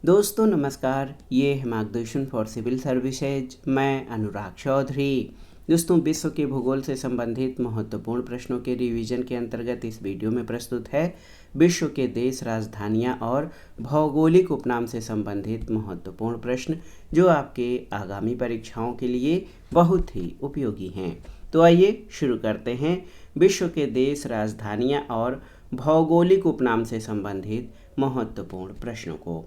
दोस्तों नमस्कार, ये है मार्गदर्शन फॉर सिविल सर्विसेज। मैं अनुराग चौधरी। दोस्तों, विश्व के भूगोल से संबंधित महत्वपूर्ण प्रश्नों के रिवीजन के अंतर्गत इस वीडियो में प्रस्तुत है विश्व के देश, राजधानियां और भौगोलिक उपनाम से संबंधित महत्वपूर्ण प्रश्न, जो आपके आगामी परीक्षाओं के लिए बहुत ही उपयोगी हैं। तो आइए शुरू करते हैं विश्व के देश, राजधानियां और भौगोलिक उपनाम से संबंधित महत्वपूर्ण प्रश्नों को।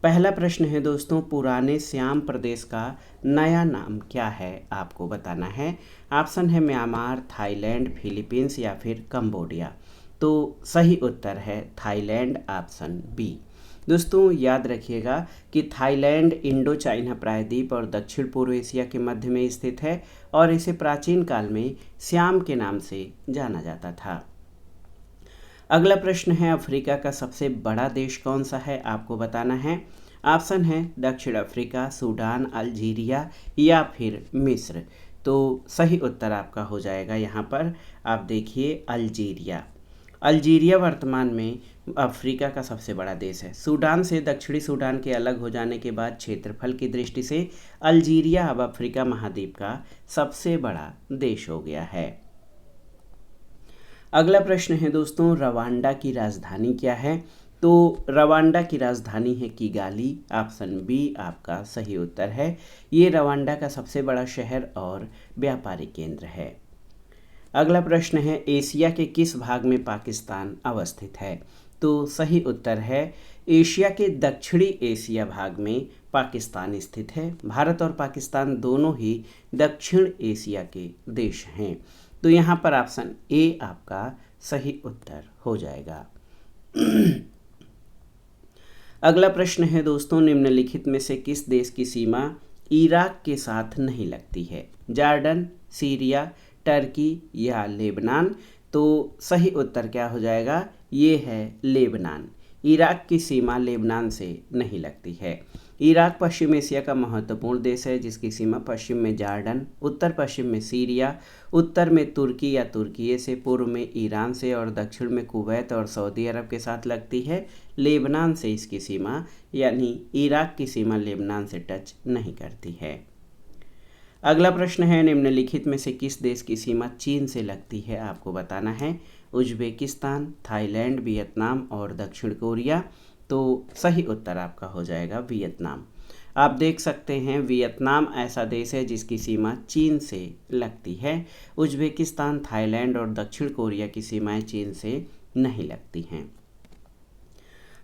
पहला प्रश्न है दोस्तों, पुराने श्याम प्रदेश का नया नाम क्या है? आपको बताना है। ऑप्शन है म्यांमार, थाईलैंड, फिलीपींस या फिर कंबोडिया। तो सही उत्तर है थाईलैंड, ऑप्शन बी। दोस्तों याद रखिएगा कि थाईलैंड इंडो चाइना प्रायद्वीप और दक्षिण पूर्व एशिया के मध्य में स्थित है और इसे प्राचीन काल में श्याम के नाम से जाना जाता था। अगला प्रश्न है, अफ्रीका का सबसे बड़ा देश कौन सा है? आपको बताना है। ऑप्शन है दक्षिण अफ्रीका, सूडान, अल्जीरिया या फिर मिस्र। तो सही उत्तर आपका हो जाएगा यहाँ पर, आप देखिए अल्जीरिया। अल्जीरिया वर्तमान में अफ्रीका का सबसे बड़ा देश है। सूडान से दक्षिणी सूडान के अलग हो जाने के बाद क्षेत्रफल की दृष्टि से अल्जीरिया अब अफ्रीका महाद्वीप का सबसे बड़ा देश हो गया है। अगला प्रश्न है दोस्तों, रवांडा की राजधानी क्या है? तो रवांडा की राजधानी है किगाली, ऑप्शन बी आपका सही उत्तर है। ये रवांडा का सबसे बड़ा शहर और व्यापारिक केंद्र है। अगला प्रश्न है, एशिया के किस भाग में पाकिस्तान अवस्थित है? तो सही उत्तर है एशिया के दक्षिणी एशिया भाग में पाकिस्तान स्थित है। भारत और पाकिस्तान दोनों ही दक्षिण एशिया के देश हैं। तो यहाँ पर ऑप्शन ए आपका सही उत्तर हो जाएगा। अगला प्रश्न है दोस्तों, निम्नलिखित में से किस देश की सीमा इराक के साथ नहीं लगती है? जॉर्डन, सीरिया, टर्की या लेबनान। तो सही उत्तर क्या हो जाएगा? ये है लेबनान। इराक की सीमा लेबनान से नहीं लगती है। इराक पश्चिम एशिया का महत्वपूर्ण देश है, जिसकी सीमा पश्चिम में जॉर्डन, उत्तर पश्चिम में सीरिया, उत्तर में तुर्की या तुर्किये से, पूर्व में ईरान से और दक्षिण में कुवैत और सऊदी अरब के साथ लगती है। लेबनान से इसकी सीमा यानी इराक की सीमा लेबनान से टच नहीं करती है। अगला प्रश्न है, निम्नलिखित में से किस देश की सीमा चीन से लगती है? आपको बताना है। उज्बेकिस्तान, थाईलैंड, वियतनाम और दक्षिण कोरिया। तो सही उत्तर आपका हो जाएगा वियतनाम। आप देख सकते हैं वियतनाम ऐसा देश है जिसकी सीमा चीन से लगती है। उज्बेकिस्तान, थाईलैंड और दक्षिण कोरिया की सीमाएं चीन से नहीं लगती हैं।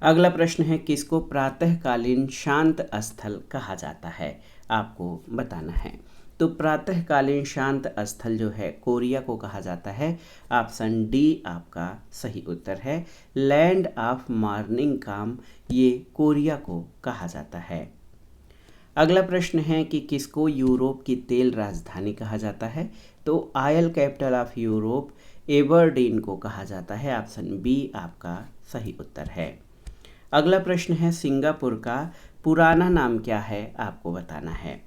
अगला प्रश्न है, किसको प्रातःकालीन शांत स्थल कहा जाता है? आपको बताना है। तो प्रातःकालीन शांत स्थल जो है कोरिया को कहा जाता है। ऑप्शन डी आपका सही उत्तर है। लैंड ऑफ मॉर्निंग काम ये कोरिया को कहा जाता है। अगला प्रश्न है कि किसको यूरोप की तेल राजधानी कहा जाता है? तो oil capital of Europe Aberdeen को कहा जाता है। ऑप्शन बी आपका सही उत्तर है। अगला प्रश्न है, सिंगापुर का पुराना नाम क्या है? आपको बताना है।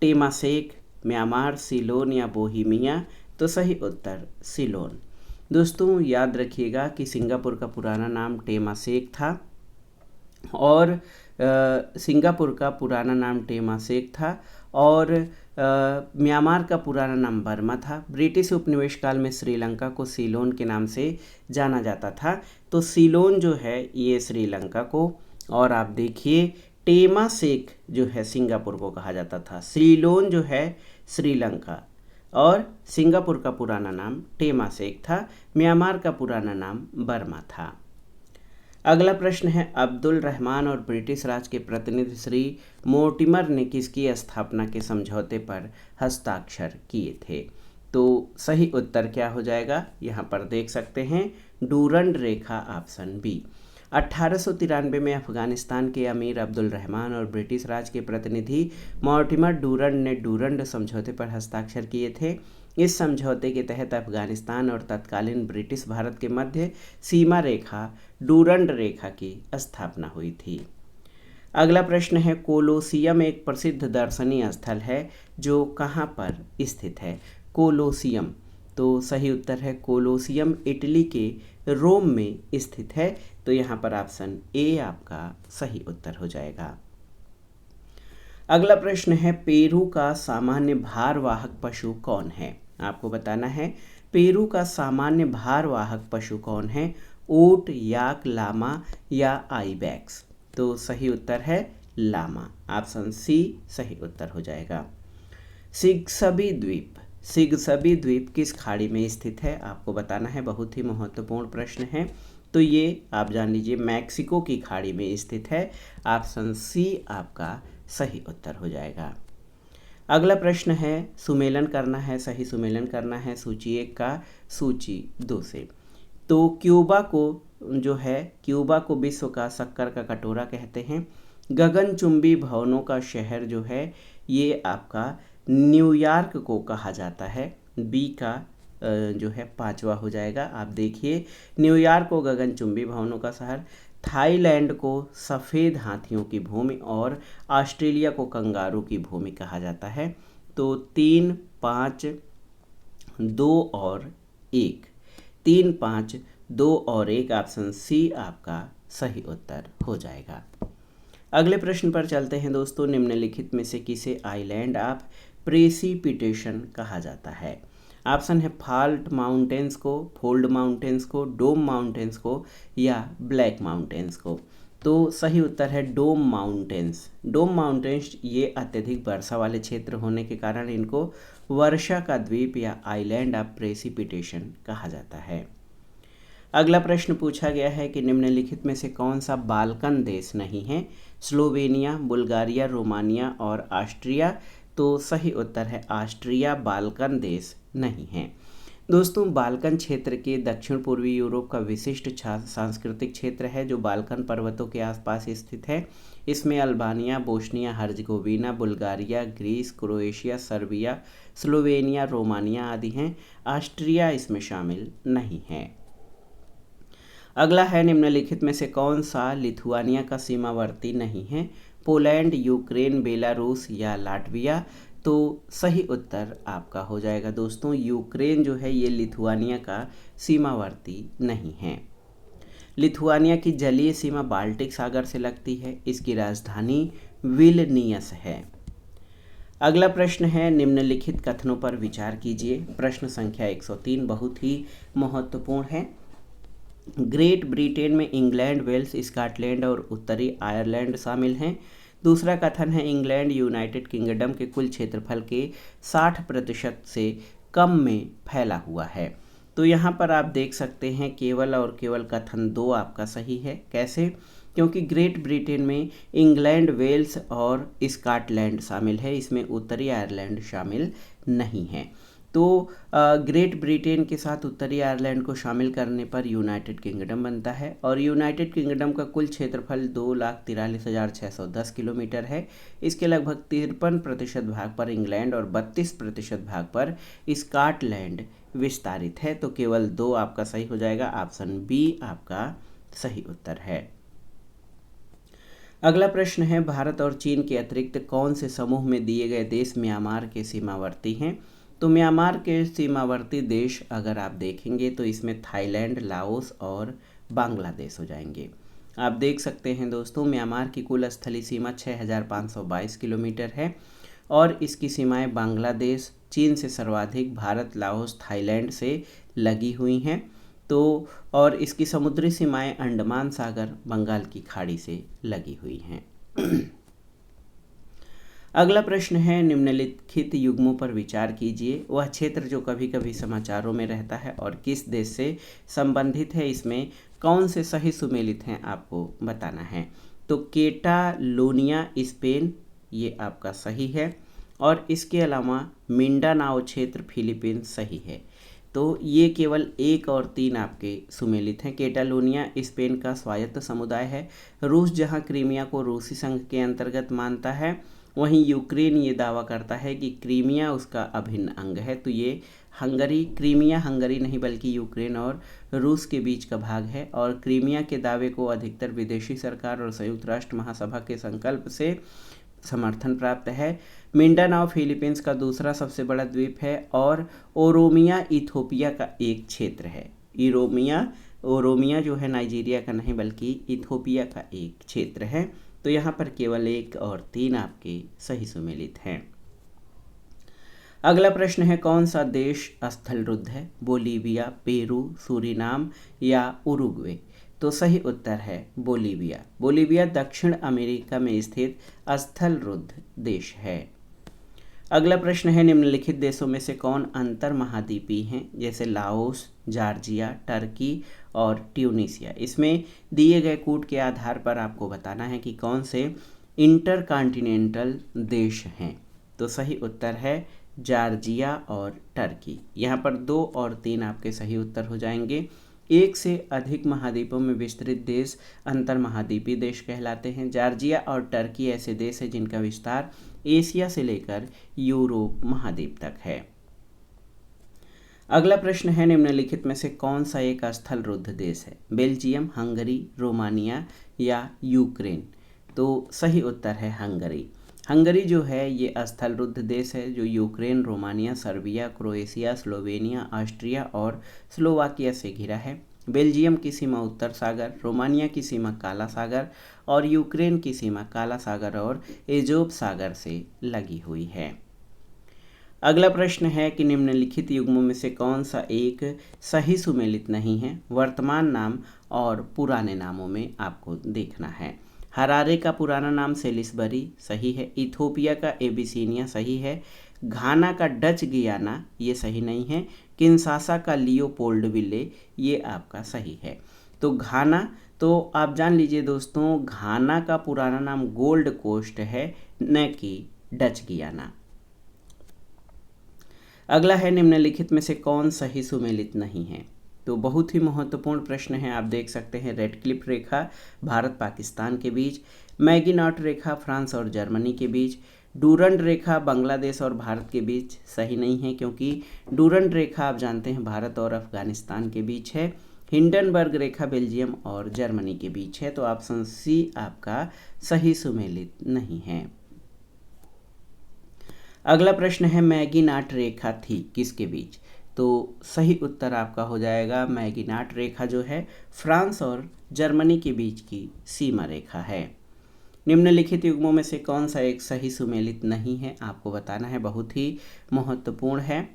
टेमासेक, म्यांमार, सिलोन या बोहिमिया। तो सही उत्तर सिलोन। दोस्तों याद रखिएगा कि सिंगापुर का पुराना नाम टेमासेक था और सिंगापुर का पुराना नाम टेमासेक था और म्यांमार का पुराना नाम बर्मा था। ब्रिटिश उपनिवेश काल में श्रीलंका को सीलोन के नाम से जाना जाता था। तो सीलोन जो है ये श्रीलंका को, और आप देखिए टेमासेक जो है सिंगापुर को कहा जाता था। सीलोन जो है श्रीलंका और सिंगापुर का पुराना नाम टेमासेक था। म्यांमार का पुराना नाम बर्मा था। अगला प्रश्न है, अब्दुल रहमान और ब्रिटिश राज के प्रतिनिधि श्री मोर्टिमर ने किसकी स्थापना के समझौते पर हस्ताक्षर किए थे? तो सही उत्तर क्या हो जाएगा? यहाँ पर देख सकते हैं डूरंड रेखा, ऑप्शन बी। 1893 में अफगानिस्तान के अमीर अब्दुल रहमान और ब्रिटिश राज के प्रतिनिधि मॉर्टिमर डूरंड ने डूरंड समझौते पर हस्ताक्षर किए थे। इस समझौते के तहत अफगानिस्तान और तत्कालीन ब्रिटिश भारत के मध्य सीमा रेखा डूरंड रेखा की स्थापना हुई थी। अगला प्रश्न है, कोलोसियम एक प्रसिद्ध दर्शनीय स्थल है जो कहाँ पर स्थित है? कोलोसियम। तो सही उत्तर है कोलोसियम इटली के रोम में स्थित है। तो यहाँ पर ऑप्शन ए आपका सही उत्तर हो जाएगा। अगला प्रश्न है, पेरू का सामान्य भारवाहक पशु कौन है? आपको बताना है पेरू का सामान्य भारवाहक पशु कौन है? ऊंट, याक, लामा या आइबैक्स? तो सही उत्तर है लामा, ऑप्शन सी सही उत्तर हो जाएगा। सिगसबी द्वीप, सिगसबी द्वीप किस खाड़ी में स्थित है? आपको बताना है, बहुत ही महत्वपूर्ण प्रश्न है। तो ये आप जान लीजिए मैक्सिको की खाड़ी में स्थित है, ऑप्शन सी आपका सही उत्तर हो जाएगा। अगला प्रश्न है, सुमेलन करना है, सही सुमेलन करना है सूची 1 का सूची 2 से। तो क्यूबा को जो है, क्यूबा को विश्व का शक्कर का कटोरा कहते हैं। गगनचुंबी भवनों का शहर जो है ये आपका न्यूयॉर्क को कहा जाता है। बी का जो है 5वां हो जाएगा। आप देखिए, न्यूयॉर्क को गगनचुंबी भवनों का शहर, थाईलैंड को सफ़ेद हाथियों की भूमि और ऑस्ट्रेलिया को कंगारू की भूमि कहा जाता है। तो 3, 5, 2 और 1, 3, 5, 2 और 1 ऑप्शन सी आपका सही उत्तर हो जाएगा। अगले प्रश्न पर चलते हैं दोस्तों। निम्नलिखित में से किसे आइलैंड ऑफ प्रेसिपिटेशन कहा जाता है? ऑप्शन है फॉल्ट माउंटेन्स को, फोल्ड माउंटेन्स को, डोम माउंटेन्स को या ब्लैक माउंटेन्स को? तो सही उत्तर है डोम माउंटेन्स। डोम माउंटेन्स ये अत्यधिक वर्षा वाले क्षेत्र होने के कारण इनको वर्षा का द्वीप या आइलैंड ऑफ प्रेसिपिटेशन कहा जाता है। अगला प्रश्न पूछा गया है कि निम्नलिखित में से कौन सा बाल्कन देश नहीं है? स्लोवेनिया, बुल्गारिया, रोमानिया और ऑस्ट्रिया? तो सही उत्तर है ऑस्ट्रिया बाल्कन देश नहीं है। दोस्तों, बाल्कन क्षेत्र के दक्षिण पूर्वी यूरोप का विशिष्ट सांस्कृतिक क्षेत्र है जो बाल्कन पर्वतों के आसपास स्थित है। इसमें Albania, Bosnia Herzegovina, Bulgaria, Greece, Croatia, Serbia, Slovenia, Romania आदि हैं। ऑस्ट्रिया इसमें शामिल नहीं है। अगला है, निम्नलिखित में से कौन सा लिथुआनिया का सीमावर्ती नहीं है? पोलैंड, यूक्रेन, बेलारूस या लाटविया? तो सही उत्तर आपका हो जाएगा दोस्तों यूक्रेन जो है ये लिथुआनिया का सीमावर्ती नहीं है। लिथुआनिया की जलीय सीमा बाल्टिक सागर से लगती है। इसकी राजधानी विल्नियस है। अगला प्रश्न है, निम्नलिखित कथनों पर विचार कीजिए। प्रश्न संख्या 103 बहुत ही महत्वपूर्ण है। ग्रेट ब्रिटेन में इंग्लैंड, वेल्स, स्कॉटलैंड और उत्तरी आयरलैंड शामिल हैं। दूसरा कथन है, इंग्लैंड यूनाइटेड किंगडम के कुल क्षेत्रफल के 60% से कम में फैला हुआ है। तो यहाँ पर आप देख सकते हैं केवल और केवल कथन 2 आपका सही है। कैसे? क्योंकि ग्रेट ब्रिटेन में इंग्लैंड, वेल्स और स्कॉटलैंड शामिल है, इसमें उत्तरी आयरलैंड शामिल नहीं है। तो ग्रेट ब्रिटेन के साथ उत्तरी आयरलैंड को शामिल करने पर यूनाइटेड किंगडम बनता है और यूनाइटेड किंगडम का कुल क्षेत्रफल 2,43,610 किलोमीटर है। इसके लगभग 53% भाग पर इंग्लैंड और 32% भाग पर स्कॉटलैंड विस्तारित है। तो केवल 2 आपका सही हो जाएगा, ऑप्शन बी आपका सही उत्तर है। अगला प्रश्न है, भारत और चीन के अतिरिक्त कौन से समूह में दिए गए देश म्यांमार के सीमावर्ती हैं? तो म्यांमार के सीमावर्ती देश अगर आप देखेंगे तो इसमें थाईलैंड, लाओस और बांग्लादेश हो जाएंगे। आप देख सकते हैं दोस्तों, म्यांमार की कुल स्थलीय सीमा 6,522 किलोमीटर है और इसकी सीमाएं बांग्लादेश, चीन से सर्वाधिक, भारत, लाओस, थाईलैंड से लगी हुई हैं। तो और इसकी समुद्री सीमाएं अंडमान सागर, बंगाल की खाड़ी से लगी हुई हैं। अगला प्रश्न है, निम्नलिखित युग्मों पर विचार कीजिए। वह क्षेत्र जो कभी कभी समाचारों में रहता है और किस देश से संबंधित है, इसमें कौन से सही सुमेलित हैं आपको बताना है। तो कैटालोनिया स्पेन ये आपका सही है और इसके अलावा मिंडानाओ क्षेत्र फिलीपींस सही है। तो ये केवल 1 और 3 आपके सुमेलित हैं। कैटालोनिया स्पेन का स्वायत्त समुदाय है। रूस जहां क्रीमिया को रूसी संघ के अंतर्गत मानता है, वहीं यूक्रेन ये दावा करता है कि क्रीमिया उसका अभिन्न अंग है। तो ये हंगरी, क्रीमिया हंगरी नहीं बल्कि यूक्रेन और रूस के बीच का भाग है और क्रीमिया के दावे को अधिकतर विदेशी सरकार और संयुक्त राष्ट्र महासभा के संकल्प से समर्थन प्राप्त है। मिंडानाओ फिलीपींस का दूसरा सबसे बड़ा द्वीप है और ओरोमिया इथोपिया का एक क्षेत्र है। इरोमिया ओरोमिया जो है नाइजीरिया का नहीं बल्कि इथोपिया का एक क्षेत्र है। तो यहाँ पर केवल 1 और 3 आपके सही सुमेलित हैं। अगला प्रश्न है, कौन सा देश स्थलरुद्ध है? बोलीविया, पेरू, सूरीनाम या उरुग्वे? तो सही उत्तर है बोलीविया। बोलीविया दक्षिण अमेरिका में स्थित स्थलरुद्ध देश है। अगला प्रश्न है, निम्नलिखित देशों में से कौन अंतर महाद्वीपीय हैं? जैसे लाओस, जॉर्जिया, टर्की और ट्यूनीसिया। इसमें दिए गए कूट के आधार पर आपको बताना है कि कौन से इंटरकॉन्टिनेंटल देश हैं। तो सही उत्तर है जॉर्जिया और टर्की। यहाँ पर 2 और 3 आपके सही उत्तर हो जाएंगे। 1 से अधिक महाद्वीपों में विस्तृत देश अंतर महाद्वीपीय देश कहलाते हैं। जॉर्जिया और टर्की ऐसे देश हैं जिनका विस्तार एशिया से लेकर यूरोप महाद्वीप तक है। अगला प्रश्न है, निम्नलिखित में से कौन सा एक स्थलरुद्ध देश है? बेल्जियम, हंगरी, रोमानिया या यूक्रेन? तो सही उत्तर है हंगरी। हंगरी जो है ये स्थलरुद्ध देश है जो Ukraine, Romania, Serbia, Croatia, Slovenia, Austria और स्लोवाकिया से घिरा है। बेल्जियम की सीमा उत्तर सागर, रोमानिया की सीमा काला सागर और यूक्रेन की सीमा काला सागर और एजोब सागर से लगी हुई है। अगला प्रश्न है कि निम्नलिखित युग्मों में से कौन सा एक सही सुमेलित नहीं है? वर्तमान नाम और पुराने नामों में आपको देखना है। हरारे का पुराना नाम सेलिसबरी सही है। इथोपिया का एबिसिनिया सही है। घाना का डच गियाना ये सही नहीं है। किन्शासा का लियोपोल्डविले ये आपका सही है। तो घाना, तो आप जान लीजिए दोस्तों, घाना का पुराना नाम गोल्ड कोस्ट है, न कि डच गियाना। अगला है, निम्नलिखित में से कौन सही सुमेलित नहीं है? तो बहुत ही महत्वपूर्ण प्रश्न है। आप देख सकते हैं रेडक्लिफ रेखा भारत पाकिस्तान के बीच, मैगिनॉट रेखा फ्रांस और जर्मनी के बीच, डूरंड रेखा बांग्लादेश और भारत के बीच सही नहीं है क्योंकि डूरंड रेखा आप जानते हैं भारत और अफगानिस्तान के बीच है। हिंडनबर्ग रेखा बेल्जियम और जर्मनी के बीच है। तो ऑप्शन सी आपका सही सुमेलित नहीं है। अगला प्रश्न है, मैगिनाट रेखा थी किसके बीच? तो सही उत्तर आपका हो जाएगा मैगिनाट रेखा जो है फ्रांस और जर्मनी के बीच की सीमा रेखा है। निम्नलिखित युग्मों में से कौन सा एक सही सुमेलित नहीं है आपको बताना है, बहुत ही महत्वपूर्ण है।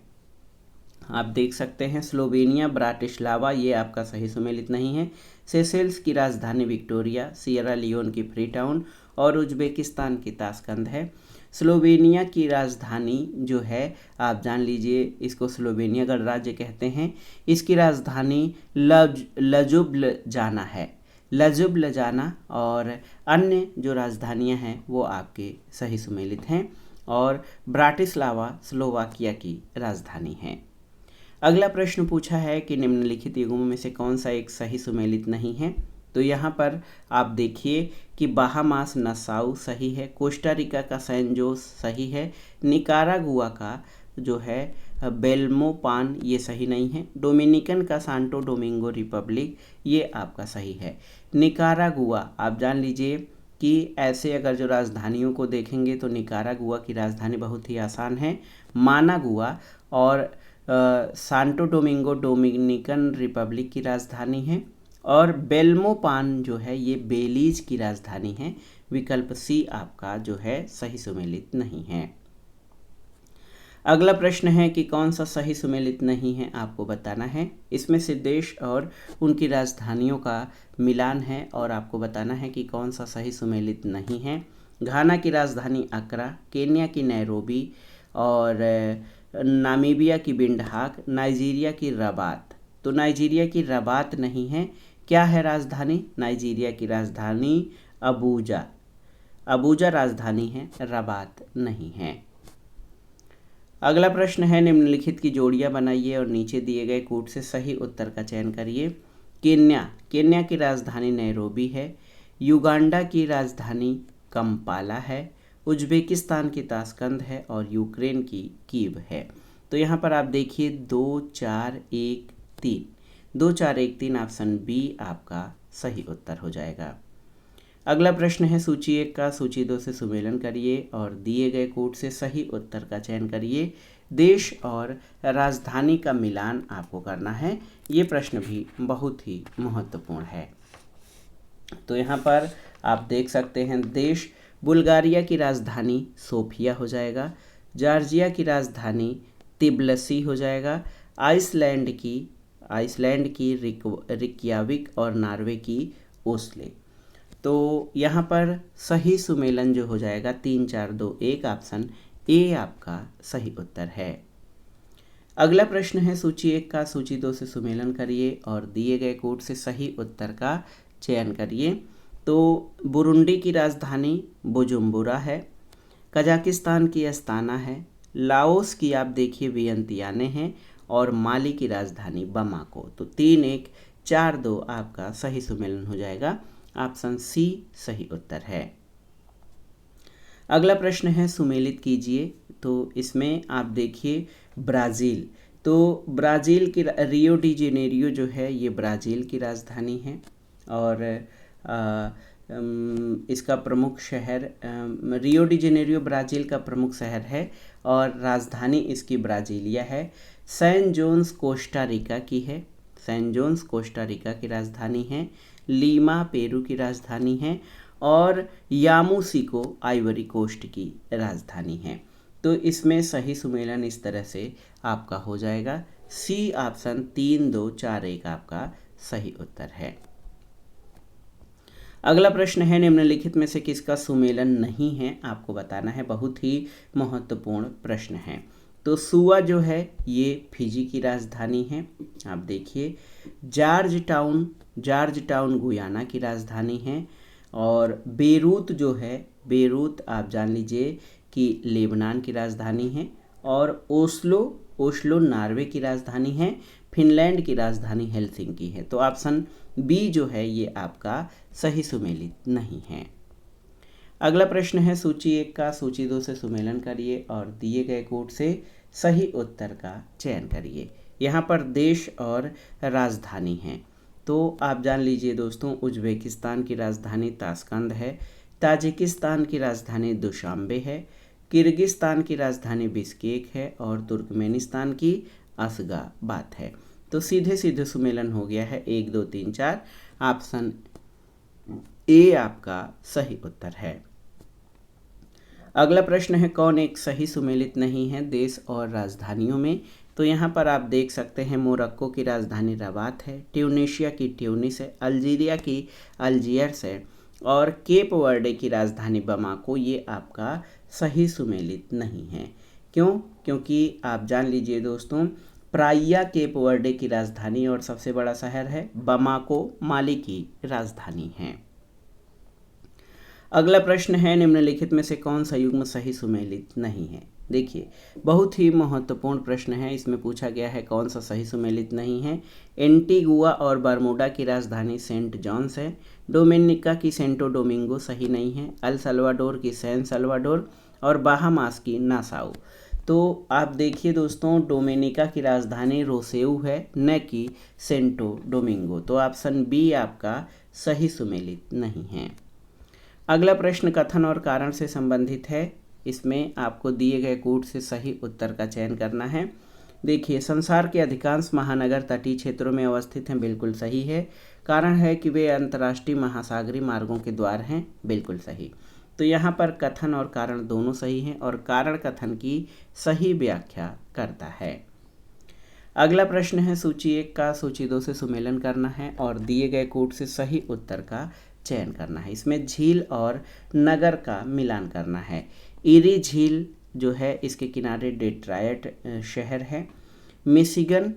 आप देख सकते हैं स्लोवेनिया ब्राटिस्लावा ये आपका सही सुमेलित नहीं है। सेशेल्स की राजधानी विक्टोरिया, सियरा लियोन की फ्रीटाउन और उज्बेकिस्तान की ताशकंद है। स्लोवेनिया की राजधानी जो है आप जान लीजिए, इसको स्लोवेनिया गणराज्य कहते हैं। इसकी राजधानी लजुब्लजाना है, लजुब्लजाना। और अन्य जो राजधानियां हैं वो आपके सही सुमेलित हैं और ब्राटिस्लावा स्लोवाकिया की राजधानी है। अगला प्रश्न पूछा है कि निम्नलिखित युग्मों में से कौन सा एक सही सुमेलित नहीं है? तो यहाँ पर आप देखिए कि बाहामास नसाउ सही है, कोस्टा रिका का सैन जोस सही है, निकारागुआ का जो है बेल्मोपान ये सही नहीं है, डोमिनिकन का सांटो डोमिंगो रिपब्लिक ये आपका सही है। निकारागुआ आप जान लीजिए कि ऐसे अगर जो राजधानियों को देखेंगे तो निकारागुआ की राजधानी बहुत ही आसान है, मानागुआ, और सांटो डोमिंगो डोमिनिकन रिपब्लिक की राजधानी है, और बेल्मोपान जो है ये बेलीज की राजधानी है। विकल्प सी आपका जो है सही सुमेलित नहीं है। अगला प्रश्न है कि कौन सा सही सुमेलित नहीं है आपको बताना है। इसमें से देश और उनकी राजधानियों का मिलान है और आपको बताना है कि कौन सा सही सुमेलित नहीं है। घाना की राजधानी अक्रा, केन्या की नैरोबी और नामीबिया की बिंडहाक, नाइजीरिया की रबात। तो नाइजीरिया की रबात नहीं है। क्या है राजधानी? नाइजीरिया की राजधानी अबूजा, अबूजा राजधानी है, रबात नहीं है। अगला प्रश्न है, निम्नलिखित की जोड़ियां बनाइए और नीचे दिए गए कूट से सही उत्तर का चयन करिए। केन्या, केन्या की राजधानी नैरोबी है। युगांडा की राजधानी कंपाला है। उज्बेकिस्तान की ताशकंद है और यूक्रेन की कीव है। तो यहाँ पर आप देखिए 2 4 1 3, 2 4 1 3 ऑप्शन बी आपका सही उत्तर हो जाएगा। अगला प्रश्न है, सूची 1 का सूची 2 से सुमेलन करिए और दिए गए कोड से सही उत्तर का चयन करिए। देश और राजधानी का मिलान आपको करना है। ये प्रश्न भी बहुत ही महत्वपूर्ण है। तो यहाँ पर आप देख सकते हैं देश बुल्गारिया की राजधानी सोफिया हो जाएगा, जॉर्जिया की राजधानी तिब्लिसी हो जाएगा, आइसलैंड की रिक्याविक और नॉर्वे की ओस्ले। तो यहाँ पर सही सुमेलन जो हो जाएगा 3 4 2 1, ऑप्शन ए आपका सही उत्तर है। अगला प्रश्न है सूची 1 का सूची 2 से सुमेलन करिए और दिए गए कोड से सही उत्तर का चयन करिए। तो बुरुंडी की राजधानी बुजुम्बुरा है, कजाकिस्तान की अस्ताना है, लाओस की आप देखिए वियंतियाने हैं और माली की राजधानी बमाको। तो 3 1 4 2 आपका सही सुमेलन हो जाएगा, ऑप्शन सी सही उत्तर है। अगला प्रश्न है सुमेलित कीजिए। तो इसमें आप देखिए ब्राज़ील, तो ब्राज़ील की रियो डी जेनेरियो जो है ये ब्राज़ील की राजधानी है और इसका प्रमुख शहर रियो डी जेनेरियो ब्राज़ील का प्रमुख शहर है और राजधानी इसकी ब्राज़ीलिया है। सैन जोन्स कोस्टा रिका की है, सैन जोन्स कोस्टा रिका की राजधानी है। लीमा पेरू की राजधानी है और यामूसिको आइवरी कोस्ट की राजधानी है। तो इसमें सही सुमेलन इस तरह से आपका हो जाएगा, सी ऑप्शन 3 2 4 1 आपका सही उत्तर है। अगला प्रश्न है निम्नलिखित में से किसका सुमेलन नहीं है, आपको बताना है, बहुत ही महत्वपूर्ण प्रश्न है। तो सुआ जो है ये फिजी की राजधानी है, आप देखिए। जॉर्ज टाउन गुयाना की राजधानी है और बेरूत जो है, बेरूत आप जान लीजिए कि लेबनान की राजधानी है और ओस्लो नॉर्वे की राजधानी है, फिनलैंड की राजधानी हेलसिंकी है। तो ऑप्शन बी जो है ये आपका सही सुमेलित नहीं है। अगला प्रश्न है सूची 1 का सूची 2 से सुमेलन करिए और दिए गए कोड से सही उत्तर का चयन करिए। यहाँ पर देश और राजधानी है, तो आप जान लीजिए दोस्तों उज्बेकिस्तान की राजधानी ताशकंद है, ताजिकिस्तान की राजधानी दुशांबे है, किर्गिस्तान की राजधानी बिश्केक है और तुर्कमेनिस्तान की अशगाबाद है। तो सीधे सीधे सुमेलन हो गया है 1 2 3 4, ऑप्शन ए आपका सही उत्तर है। अगला प्रश्न है कौन एक सही सुमेलित नहीं है देश और राजधानियों में। तो यहाँ पर आप देख सकते हैं मोरक्को की राजधानी रबात है, ट्यूनीशिया की ट्यूनिस है, अल्जीरिया की अल्जियर्स है और केप वर्डे की राजधानी बमाको। ये आपका सही सुमेलित नहीं है। क्यों? क्योंकि आप जान लीजिए दोस्तों प्राइया केप वर्डे की राजधानी और सबसे बड़ा शहर है, बमाको माली की राजधानी है। अगला प्रश्न है निम्नलिखित में से कौन सा युग्म सही सुमेलित नहीं है। देखिए बहुत ही महत्वपूर्ण प्रश्न है, इसमें पूछा गया है कौन सा सही सुमेलित नहीं है। एंटीगुआ और बरमूडा की राजधानी सेंट जॉन्स है, डोमिनिका की सेंटो डोमिंगो सही नहीं है, अल सल्वाडोर की सैन सल्वाडोर और बाहामास की नासाउ। तो आप देखिए दोस्तों डोमिनिका की राजधानी रोसेउ है, न कि सेंटो डोमिंगो। तो ऑप्शन बी आपका सही सुमेलित नहीं है। अगला प्रश्न कथन और कारण से संबंधित है, इसमें आपको दिए गए कोड से सही उत्तर का चयन करना है। देखिए संसार के अधिकांश महानगर तटीय क्षेत्रों में अवस्थित हैं, बिल्कुल सही है। कारण है कि वे अंतर्राष्ट्रीय महासागरीय मार्गों के द्वार हैं, बिल्कुल सही। तो यहाँ पर कथन और कारण दोनों सही हैं और कारण कथन की सही व्याख्या करता है। अगला प्रश्न है सूची 1 का सूची 2 से सुमेलन करना है और दिए गए कोड से सही उत्तर का चयन करना है। इसमें झील और नगर का मिलान करना है। ईरी झील जो है इसके किनारे डेट्रॉयट शहर है, मिशिगन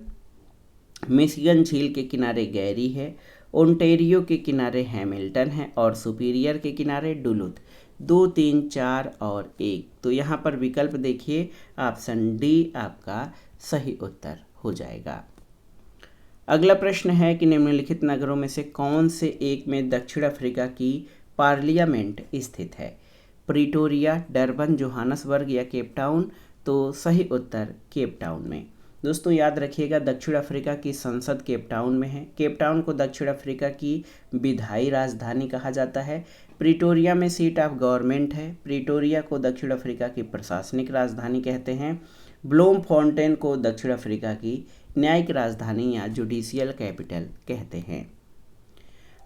झील के किनारे गैरी है, ओंटेरियो के किनारे हैमिल्टन है और सुपीरियर के किनारे डुलुथ। 2 3 4 और 1। तो यहाँ पर विकल्प देखिए ऑप्शन डी आपका सही उत्तर हो जाएगा। अगला प्रश्न है कि निम्नलिखित नगरों में से कौन से एक में दक्षिण अफ्रीका की पार्लियामेंट स्थित है। प्रिटोरिया, डरबन, जोहानसबर्ग या केप टाउन। तो सही उत्तर केप टाउन में। दोस्तों याद रखिएगा दक्षिण अफ्रीका की संसद केप टाउन में है। केप टाउन को दक्षिण अफ्रीका की विधायी राजधानी कहा जाता है। प्रिटोरिया में सीट ऑफ गवर्नमेंट है। प्रिटोरिया को दक्षिण अफ्रीका की प्रशासनिक राजधानी कहते हैं। ब्लोमफॉन्टेन को दक्षिण अफ्रीका की न्यायिक राजधानी या जुडिशियल कैपिटल कहते हैं।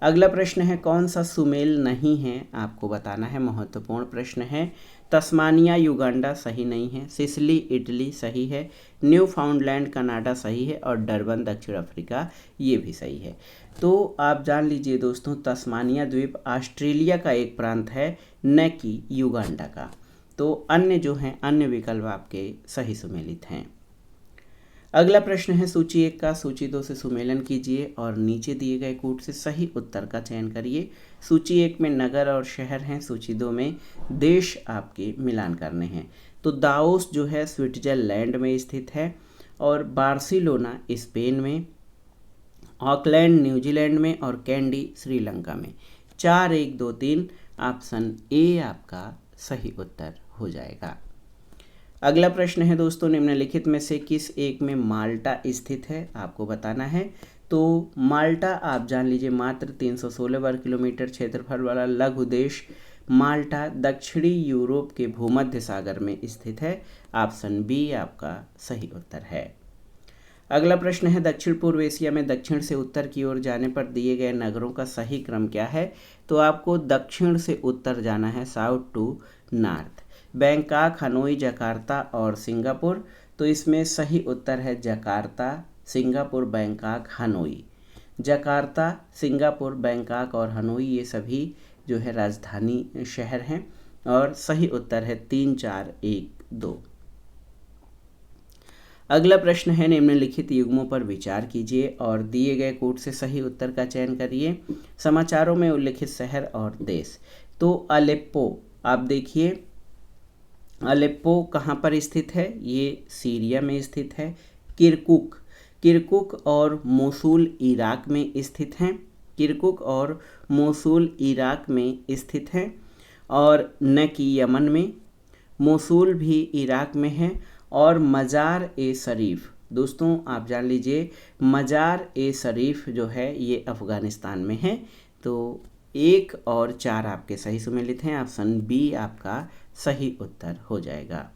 अगला प्रश्न है कौन सा सुमेल नहीं है, आपको बताना है, महत्वपूर्ण प्रश्न है। तस्मानिया युगांडा सही नहीं है, सिसिली इटली सही है, न्यू फाउंडलैंड कनाडा सही है और डरबन दक्षिण अफ्रीका ये भी सही है। तो आप जान लीजिए दोस्तों, तस्मानिया द्वीप ऑस्ट्रेलिया का एक प्रांत है, न कि युगांडा का। तो अन्य जो हैं अन्य विकल्प आपके सही सुमेलित हैं। अगला प्रश्न है सूची 1 का, सूची 2 से सुमेलन कीजिए और नीचे दिए गए कूट से सही उत्तर का चयन करिए। सूची 1 में नगर और शहर हैं, सूची 2 में देश आपके मिलान करने हैं। तो दाओस जो है स्विट्जरलैंड में स्थित है और बार्सिलोना स्पेन में, ऑकलैंड न्यूजीलैंड में और कैंडी श्रीलंका में। 4, 1, 2, 3 ऑप्शन ए आपका सही उत्तर हो जाएगा। अगला प्रश्न है दोस्तों, निम्नलिखित में से किस एक में माल्टा स्थित है, आपको बताना है। तो माल्टा आप जान लीजिए मात्र 316 वर्ग किलोमीटर क्षेत्रफल वाला लघु देश माल्टा दक्षिणी यूरोप के भूमध्य सागर में स्थित है। ऑप्शन बी आपका सही उत्तर है। अगला प्रश्न है दक्षिण पूर्व एशिया में दक्षिण से उत्तर की ओर जाने पर दिए गए नगरों का सही क्रम क्या है। तो आपको दक्षिण से उत्तर जाना है, south to north. Bangkok, Hanoi, Jakarta और सिंगापुर। तो इसमें सही उत्तर है Jakarta, Singapore, Bangkok, Hanoi. Jakarta, Singapore, Bangkok और हनोई ये सभी जो है राजधानी शहर हैं और सही उत्तर है 3, 4, 1, 2। अगला प्रश्न है निम्नलिखित युग्मों पर विचार कीजिए और दिए गए कूट से सही उत्तर का चयन करिए। समाचारों में उल्लिखित शहर और देश। तो अलेप्पो, आप देखिए अलेप्पो कहाँ पर स्थित है, ये सीरिया में स्थित है। किरकुक और मोसुल इराक में स्थित हैं। किरकुक और मोसुल इराक में स्थित हैं और न कि यमन में। मोसुल भी इराक में है और मज़ार ए शरीफ, दोस्तों आप जान लीजिए मज़ार ए शरीफ जो है ये अफ़गानिस्तान में है। तो 1 और 4 आपके सही सुमेलित हैं, ऑप्शन बी आपका सही उत्तर हो जाएगा।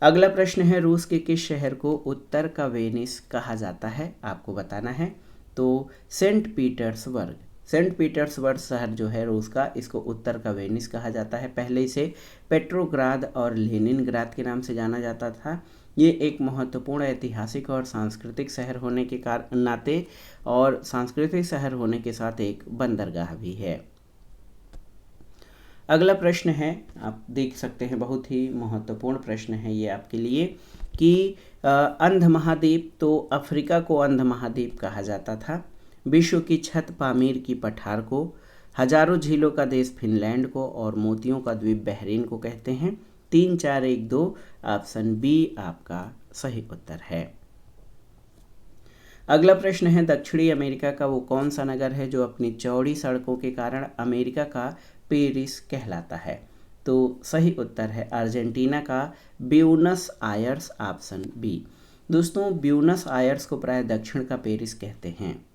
अगला प्रश्न है रूस के किस शहर को उत्तर का वेनिस कहा जाता है, आपको बताना है। तो सेंट पीटर्सबर्ग शहर जो है रूस का, इसको उत्तर का वेनिस कहा जाता है। पहले इसे पेट्रोग्राद और लेनिनग्राद के नाम से जाना जाता था। ये एक महत्वपूर्ण ऐतिहासिक और सांस्कृतिक शहर होने के नाते और सांस्कृतिक शहर होने के साथ एक बंदरगाह भी है। अगला प्रश्न है, आप देख सकते हैं बहुत ही महत्वपूर्ण प्रश्न है ये आपके लिए कि अंध महाद्वीप, तो अफ्रीका को अंध महाद्वीप कहा जाता था। विश्व की छत पामीर की पठार को, हजारों झीलों का देश फिनलैंड को और मोतियों का द्वीप बहरीन को कहते हैं। 3, 4, 1, 2 ऑप्शन बी आपका सही उत्तर है। अगला प्रश्न है दक्षिणी अमेरिका का वो कौन सा नगर है जो अपनी चौड़ी सड़कों के कारण अमेरिका का पेरिस कहलाता है। तो सही उत्तर है अर्जेंटीना का ब्यूनस आयर्स, ऑप्शन बी। दोस्तों ब्यूनस आयर्स को प्राय दक्षिण का पेरिस कहते हैं।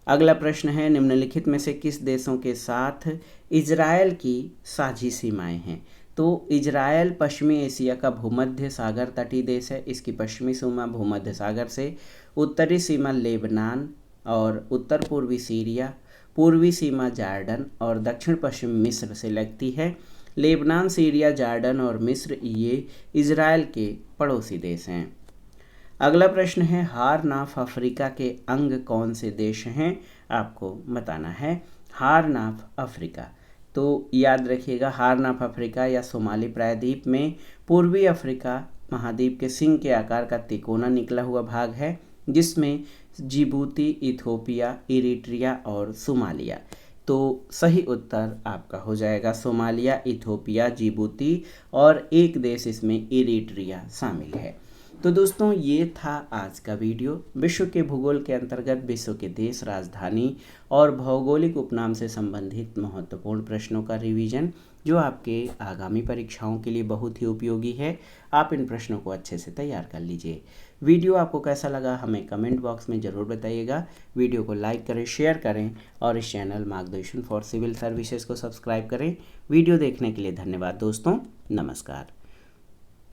अगला प्रश्न है निम्नलिखित में से किस देशों के साथ इजरायल की साझी सीमाएं हैं। तो इजरायल पश्चिमी एशिया का भूमध्य सागर तटीय देश है। इसकी पश्चिमी सीमा भूमध्य सागर से, उत्तरी सीमा लेबनान और उत्तर पूर्वी सीरिया, पूर्वी सीमा जॉर्डन और दक्षिण पश्चिम मिस्र से लगती है। लेबनान, सीरिया, जॉर्डन और मिस्र ये इजरायल के पड़ोसी देश हैं। अगला प्रश्न है हार्न ऑफ अफ्रीका के अंग कौन से देश हैं, आपको बताना है। हार्न ऑफ अफ्रीका, तो याद रखिएगा हार्न ऑफ अफ्रीका या सोमाली प्रायद्वीप में पूर्वी अफ्रीका महाद्वीप के सिंह के आकार का तिकोना निकला हुआ भाग है जिसमें जिबूती, इथोपिया, इरिट्रिया और सोमालिया। तो सही उत्तर आपका हो जाएगा सोमालिया, इथोपिया, जिबूती और एक देश इसमें इरिट्रिया शामिल है। तो दोस्तों ये था आज का वीडियो। विश्व के भूगोल के अंतर्गत विश्व के देश, राजधानी और भौगोलिक उपनाम से संबंधित महत्वपूर्ण प्रश्नों का रिवीजन जो आपके आगामी परीक्षाओं के लिए बहुत ही उपयोगी है। आप इन प्रश्नों को अच्छे से तैयार कर लीजिए। वीडियो आपको कैसा लगा हमें कमेंट बॉक्स में ज़रूर बताइएगा। वीडियो को लाइक करें, शेयर करें और इस चैनल मार्गदर्शन फॉर सिविल सर्विसेज को सब्सक्राइब करें। वीडियो देखने के लिए धन्यवाद दोस्तों, नमस्कार।